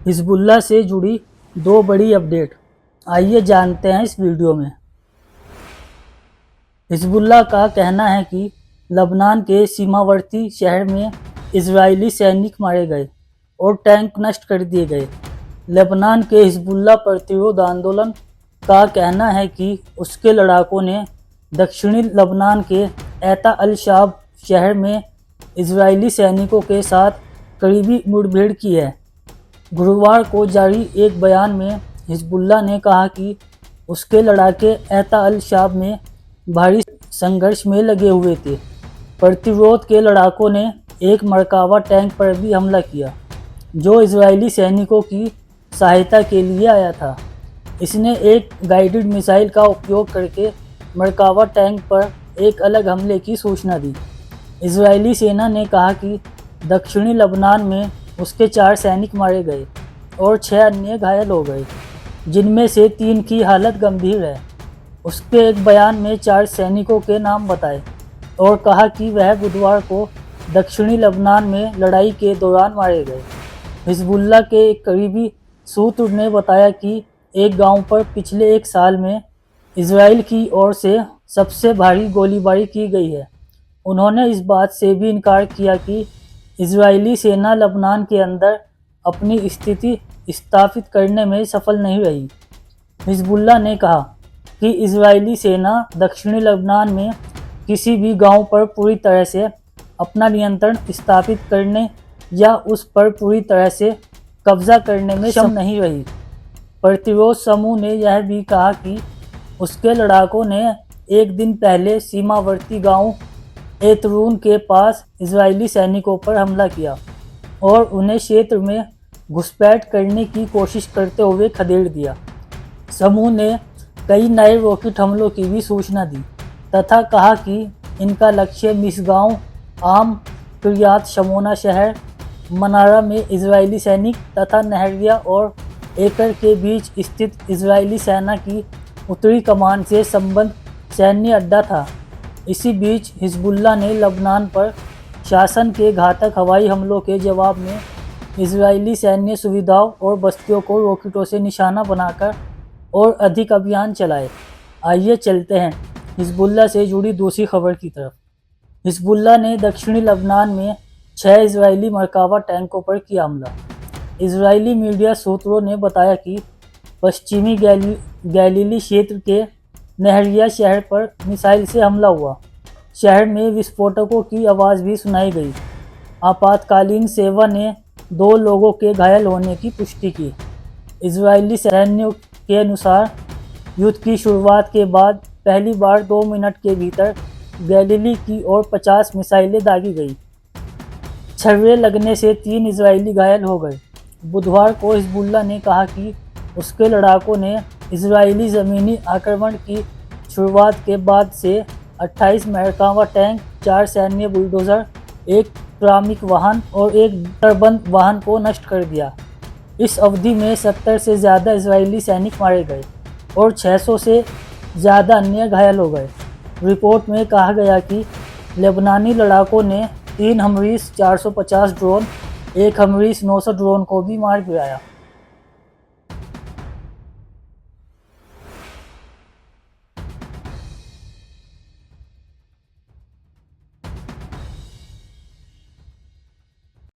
Hezbollah से जुड़ी दो बड़ी अपडेट, आइए जानते हैं इस वीडियो में। हिजबुल्लाह का कहना है कि लबनान के सीमावर्ती शहर में इजरायली सैनिक मारे गए और टैंक नष्ट कर दिए गए। लेबनान के हिजबुल्लाह प्रतिरोध आंदोलन का कहना है कि उसके लड़ाकों ने दक्षिणी लबनान के एता अल शाब शहर में इजरायली सैनिकों के साथ करीबी मुठभेड़ की है। गुरुवार को जारी एक बयान में हिजबुल्लाह ने कहा कि उसके लड़ाके एता अल शाब में भारी संघर्ष में लगे हुए थे। प्रतिरोध के लड़ाकों ने एक मरकावा टैंक पर भी हमला किया, जो इजरायली सैनिकों की सहायता के लिए आया था। इसने एक गाइडेड मिसाइल का उपयोग करके मरकावा टैंक पर एक अलग हमले की सूचना दी। इजरायली सेना ने कहा कि दक्षिणी लबनान में उसके 4 सैनिक मारे गए और 6 अन्य घायल हो गए, जिनमें से 3 की हालत गंभीर है। उसके एक बयान में 4 सैनिकों के नाम बताए और कहा कि वह बुधवार को दक्षिणी लबनान में लड़ाई के दौरान मारे गए। हिजबुल्लाह के एक करीबी सूत्र ने बताया कि एक गांव पर पिछले 1 साल में इजराइल की ओर से सबसे भारी गोलीबारी की गई है। उन्होंने इस बात से भी इनकार किया कि इजरायली सेना लबनान के अंदर अपनी स्थिति स्थापित करने में सफल नहीं रही। हिजबुल्लाह ने कहा कि इजरायली सेना दक्षिणी लबनान में किसी भी गांव पर पूरी तरह से अपना नियंत्रण स्थापित करने या उस पर पूरी तरह से कब्जा करने में सक्षम नहीं रही। प्रतिरोध समूह ने यह भी कहा कि उसके लड़ाकों ने एक दिन पहले सीमावर्ती गांव एतरून के पास इजरायली सैनिकों पर हमला किया और उन्हें क्षेत्र में घुसपैठ करने की कोशिश करते हुए खदेड़ दिया। समूह ने कई नए रॉकेट हमलों की भी सूचना दी तथा कहा कि इनका लक्ष्य मिसगांव, आम, किर्यात शमोना शहर, मनारा में इजरायली सैनिक तथा नहरिया और एकर के बीच स्थित इजरायली सेना की उत्तरी कमान से संबद्ध सैन्य अड्डा था। इसी बीच हिजबुल्लाह ने लबनान पर शासन के घातक हवाई हमलों के जवाब में इजरायली सैन्य सुविधाओं और बस्तियों को रॉकेटों से निशाना बनाकर और अधिक अभियान चलाए। आइए चलते हैं हिजबुल्लाह से जुड़ी दूसरी खबर की तरफ। हिजबुल्लाह ने दक्षिणी लबनान में 6 इजरायली मरकावा टैंकों पर किया हमला। इजरायली मीडिया सूत्रों ने बताया कि पश्चिमी गैलीली क्षेत्र के नहरिया शहर पर मिसाइल से हमला हुआ। शहर में विस्फोटकों की आवाज़ भी सुनाई गई। आपातकालीन सेवा ने 2 लोगों के घायल होने की पुष्टि की। इजरायली सैन्यों के अनुसार युद्ध की शुरुआत के बाद पहली बार 2 मिनट के भीतर गैलीली की ओर 50 मिसाइलें दागी गई। छर्रे लगने से 3 इजरायली घायल हो गए। बुधवार को हिजबुल्लाह ने कहा कि उसके लड़ाकों ने इजरायली ज़मीनी आक्रमण की शुरुआत के बाद से 28 मरकावा टैंक, 4 सैन्य बुलडोज़र, 1 श्रमिक वाहन और 1 मोटरबंद वाहन को नष्ट कर दिया। इस अवधि में 70 से ज़्यादा इजरायली सैनिक मारे गए और 600 से ज़्यादा अन्य घायल हो गए। रिपोर्ट में कहा गया कि लेबनानी लड़ाकों ने 3 हमरीस 450 ड्रोन, 1 हमरीस 900 ड्रोन को भी मार गिराया।